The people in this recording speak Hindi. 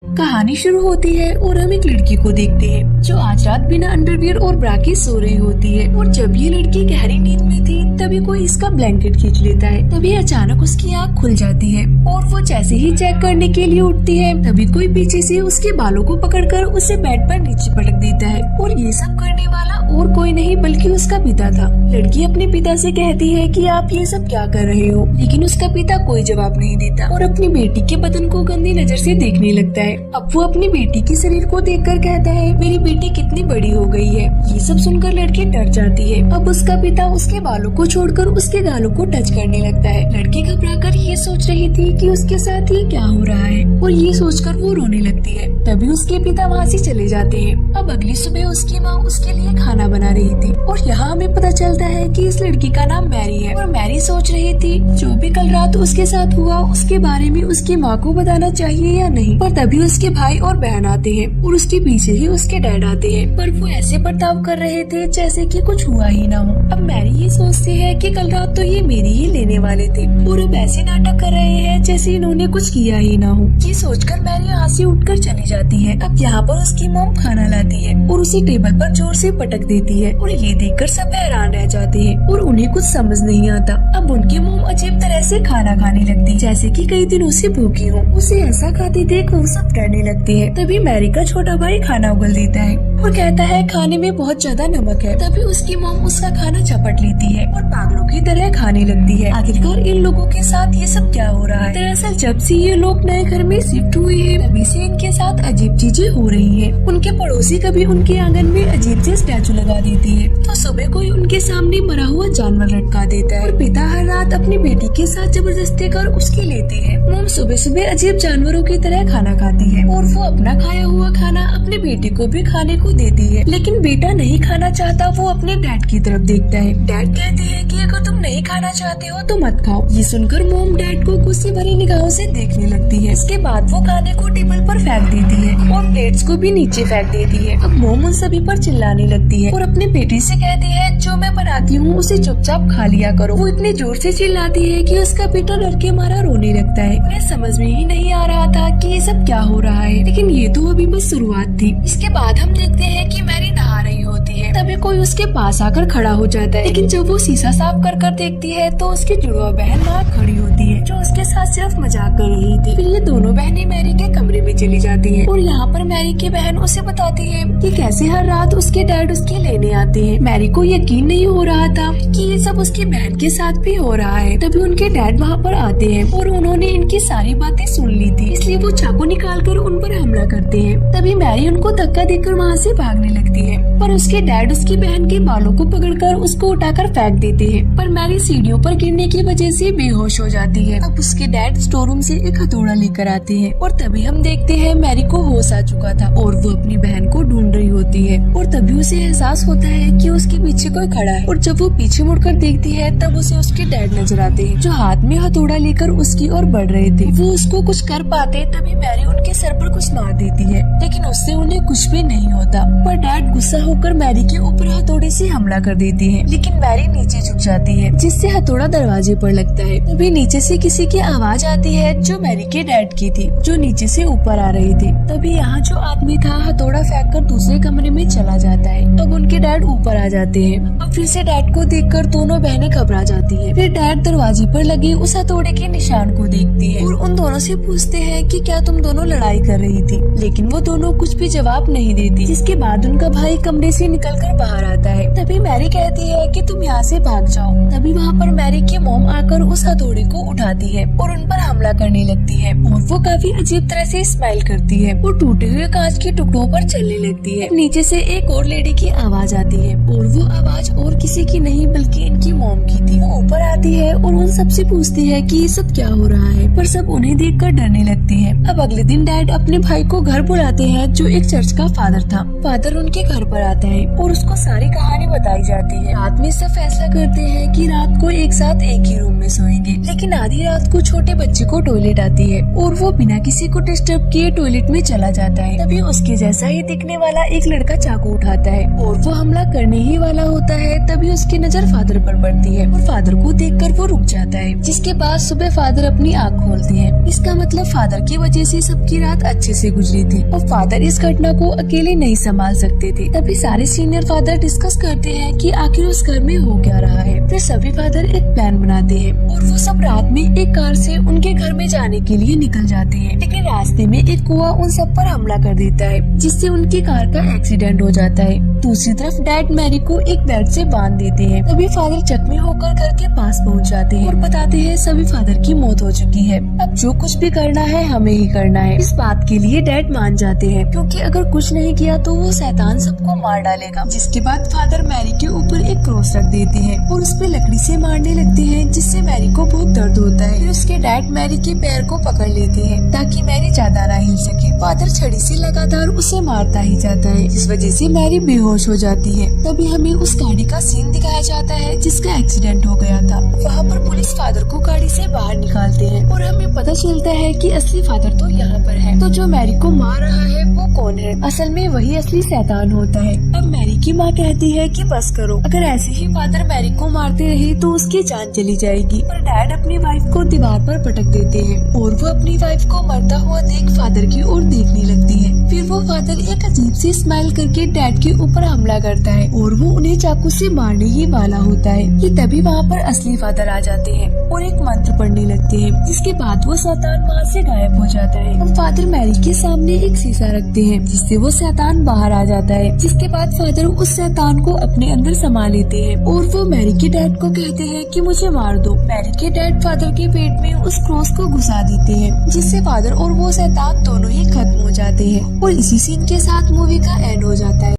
कहानी शुरू होती है और हम एक लड़की को देखते हैं जो आज रात बिना अंडरवियर और ब्रा के सो रही होती है। और जब ये लड़की गहरी नींद में थी तभी कोई इसका ब्लैंकेट खींच लेता है। तभी अचानक उसकी आँख खुल जाती है और वो जैसे ही चेक करने के लिए उठती है तभी कोई पीछे से उसके बालों को पकड़कर उसे बेड पर नीचे पटक देता है। और ये सब करने वाला और कोई नहीं बल्कि उसका पिता था। लड़की अपने पिता से कहती है कि आप ये सब क्या कर रहे हो, लेकिन उसका पिता कोई जवाब नहीं देता और अपनी बेटी के बदन को गंदी नजर से देखने लगता है। अब वो अपनी बेटी के शरीर को देखकर कहता है मेरी बेटी कितनी बड़ी हो गई है। ये सब सुनकर लड़की डर जाती है। अब उसका पिता उसके बालों को छोड़कर उसके गालों को टच करने लगता है। लड़की घबराकर ये सोच रही थी कि उसके साथ ये क्या हो रहा है और ये सोचकर वो रोने लगती है। तभी उसके पिता वहाँ से चले जाते हैं। अब अगली सुबह उसकी माँ उसके लिए खाना बना रही थी और यहाँ हमें पता चलता है कि इस लड़की का नाम मैरी है। और मैरी सोच रही थी जो भी कल रात उसके साथ हुआ उसके बारे में उसकी माँ को बताना चाहिए या नहीं। पर तभी उसके भाई और बहन आते हैं और उसके पीछे ही उसके डैड आते हैं। पर वो ऐसे बर्ताव कर रहे थे जैसे कि कुछ हुआ ही ना हो। अब मैरी ये सोचती है कि कल रात तो ये मेरी ही लेने वाले थे और अब ऐसे नाटक कर रहे हैं जैसे इन्होंने कुछ किया ही ना हो। ये सोचकर मैरी यहाँ से उठकर चली जाती है। अब यहाँ पर उसकी मॉम खाना लाती है और उसी टेबल पर जोर से पटक देती है और ये देखकर सब हैरान रह जाते हैं और उन्हें कुछ समझ नहीं आता। अब उनकी मॉम अजीब तरह से खाना खाने लगती जैसे कि कई दिनों से भूखी हो। उसे ऐसा खाती देख वो सब डरने लगती है। तभी मैरी का छोटा भाई खाना उगल देता है और कहता है खाने में बहुत ज्यादा नमक है। तभी उसकी मॉम उसका खाना चपट लेती है और पागलों की तरह खाने लगती है। आखिरकार इन लोगों के साथ ये सब क्या हो रहा है। दरअसल जब से ये लोग नए घर में शिफ्ट हुए हैं तभी से इनके साथ अजीब चीजें हो रही हैं। उनके पड़ोसी कभी उनके आंगन में अजीब से स्टैचू लगा देती है तो सुबह कोई उनके सामने मरा हुआ जानवर लटका देता है। और पिता हर रात अपनी बेटी के साथ जबरदस्ती कर उसकी लेते हैं। मॉम सुबह सुबह अजीब जानवरों की तरह खाना खाती है और वो अपना खाया हुआ खाना अपने बेटे को भी खाने को देती है। लेकिन बेटा नहीं खाना चाहता। वो अपने डैड की तरफ देखता है। डैड कहते हैं कि अगर तुम नहीं खाना चाहते हो तो मत खाओ। ये सुनकर मॉम डैड को गुस्से भरी निगाहों से देखने लगती है। इसके बाद वो खाने को टेबल पर फेंक देती है और प्लेट्स को भी नीचे फेंक देती है। अब मॉम उन सभी पर चिल्लाने लगती है और अपने बेटे से कहती है जो मैं बनाती हूँ उसे चुपचाप खा लिया करो। वो इतने जोर से चिल्लाती है कि उसका बेटा डर के मारा रोने लगता है। उन्हें समझ में ही नहीं आ रहा था कि ये सब क्या हो रहा है। लेकिन ये तो अभी बस शुरुआत थी। इसके बाद हम देखते हैं कि मैरी नहा रही होती है। तभी कोई उसके पास आकर खड़ा हो जाता है। लेकिन जब वो शीशा साफ कर कर देखती है तो उसकी जुड़वा बहन वहाँ खड़ी होती है जो उसके साथ सिर्फ मजाक कर रही थी। फिर ये दोनों बहनें मैरी के कमरे में चली जाती हैं और यहाँ पर मैरी की बहन उसे बताती है कि कैसे हर रात उसके डैड उसके लेने आते हैं। मैरी को यकीन नहीं हो रहा था कि ये सब उसकी बहन के साथ भी हो रहा है। तभी उनके डैड वहाँ पर आते हैं और उन्होंने इनकी सारी बातें सुन ली थी, इसलिए वो चाकू निकाल कर उन पर हमला करते हैं। तभी मैरी उनको धक्का देकर वहाँ से भागने लगती है पर उसके डैड उसकी बहन के बालों को पकड़कर उसको उठाकर फेंक देते हैं। पर मैरी सीढ़ियों पर गिरने की वजह से बेहोश हो जाती है। अब उसके डैड स्टोर रूम से एक हथौड़ा लेकर आते हैं और तभी हम देखते हैं मैरी को होश आ चुका था और वो अपनी बहन को ढूंढ रही होती है। और तभी उसे एहसास होता है कि उसके पीछे कोई खड़ा है और जब वो पीछे मुड़कर देखती है तब उसे उसके डैड नजर आते हैं जो हाथ में हथौड़ा लेकर उसकी ओर बढ़ रहे थे। वो उसको कुछ कर पाते तभी मैरी उनके सर पर कुछ मार देती है लेकिन उससे उन्हें कुछ भी नहीं होता। पर डैड गुस्सा होकर मैरी के ऊपर हथौड़े से हमला कर देती है लेकिन मैरी नीचे झुक जाती है जिससे हथौड़ा दरवाजे पर लगता है। तभी नीचे से किसी की आवाज आती है जो मैरी के डैड की थी जो नीचे से ऊपर आ रही थी। तभी यहाँ जो आदमी था हथौड़ा फेंक कर दूसरे कमरे में चला जाता है। अब उनके डैड ऊपर आ जाते हैं। अब फिर से डैड को देखकर दोनों बहनें घबरा जाती है। फिर डैड दरवाजे पर लगे उस हथौड़े के निशान को देखती है और उन दोनों से पूछते हैं कि क्या तुम दोनों लड़ाई कर रही थी, लेकिन वो दोनों कुछ भी जवाब नहीं देती। जिसके बाद उनका भाई कमरे से निकलकर बाहर आता है। तभी मैरी कहती है कि तुम यहाँ से भाग जाओ। तभी वहाँ पर मैरी की मॉम आकर उस हथौड़े को उठाती है और उन पर हमला करने लगती है और वो काफी अजीब तरह से स्माइल करती है और टूटे हुए कांच के टुकड़ों पर चलने लगती है। नीचे से एक और लेडी की आवाज आती है और वो आवाज और किसी की नहीं बल्कि इनकी मॉम की थी। वो ऊपर आती है और उन सबसे पूछती है कि ये सब क्या हो रहा है, पर सब उन्हें देखकर डरने लगते हैं। अब अगले दिन डैड अपने भाई को घर बुलाते हैं जो एक चर्च का फादर था। फादर उनके घर पर आता है और और उसको सारी कहानी बताई जाती है। रात में सब फैसला करते हैं कि रात को एक साथ एक ही रूम में सोएंगे, लेकिन आधी रात को छोटे बच्चे को टॉयलेट आती है और वो बिना किसी को डिस्टर्ब किए टॉयलेट में चला जाता है। तभी उसके जैसा ही दिखने वाला एक लड़का चाकू उठाता है और वो हमला करने ही वाला होता है। तभी उसकी नजर फादर पर पड़ती है और फादर को देखकर वो रुक जाता है, जिसके बाद सुबह फादर अपनी आँख खोलते हैं। इसका मतलब फादर की वजह से सबकी रात अच्छे से गुजरी थी और फादर इस घटना को अकेले नहीं संभाल सकते थे। तभी सारे सीनियर फादर डिस्कस करते हैं कि आखिर उस घर में हो क्या रहा है। फिर सभी फादर एक प्लान बनाते हैं और वो सब रात में एक कार से उनके घर में जाने के लिए निकल जाते हैं, लेकिन रास्ते में एक कुआं उन सब पर हमला कर देता है, जिससे उनकी कार का एक्सीडेंट हो जाता है। दूसरी तरफ डैड मैरी को एक बेड से बांध देते हैं। तभी फादर जख्मी होकर घर के पास पहुंच जाते हैं और बताते हैं सभी फादर की मौत हो चुकी है, अब जो कुछ भी करना है हमें ही करना है। इस बात के लिए डैड मान जाते हैं, क्योंकि अगर कुछ नहीं किया तो वो शैतान सबको मार डालेगा। जिसके बाद फादर मैरी के ऊपर एक क्रॉस रख देते हैं और उस पे लकड़ी से मारने लगते हैं, जिससे मैरी को बहुत दर्द होता है। फिर उसके डैड मैरी के पैर को पकड़ लेते हैं ताकि मैरी ज्यादा ना हिल सके। फादर छड़ी से लगातार उसे मारता ही जाता है, जिस वजह से मैरी बेहोश हो जाती है। तभी हमें उस गाड़ी का सीन दिखाया जाता है जिसका एक्सीडेंट हो गया था। वहाँ पर पुलिस फादर को गाड़ी से बाहर निकालते हैं और हमें पता चलता है कि असली फादर तो यहाँ पर है। तो जो मैरी को मार रहा है वो कौन है? असल में वही असली शैतान होता है। अब मैरी की माँ कहती है कि बस करो, अगर ऐसे ही फादर मैरी को मारते रहे तो उसकी जान चली जाएगी। पर डैड अपनी वाइफ को दीवार पर पटक देते हैं और वो अपनी वाइफ को मरता हुआ देख फादर की ओर देखने लगती है। फिर वो फादर एक अजीब सी स्माइल करके डैड के ऊपर हमला करता है और वो उन्हें चाकू से मारने ही वाला होता है कि तभी वहाँ पर असली फादर आ जाते हैं और एक मंत्र पढ़ने लगते हैं, जिसके बाद वो शैतान वहाँ से गायब हो जाता है। और फादर मैरी के सामने एक शीशा रखते हैं, जिससे वो शैतान बाहर आ जाता है। जिसके बाद फादर उस शैतान को अपने अंदर समा लेते हैं और वो मैरी के डैड को कहते हैं कि मुझे मार दो। मैरी के डैड फादर के पेट में उस क्रॉस को घुसा देते हैं, जिससे फादर और वो शैतान दोनों ही खत्म हो जाते हैं और इसी सीन के साथ मूवी का एंड हो जाता है।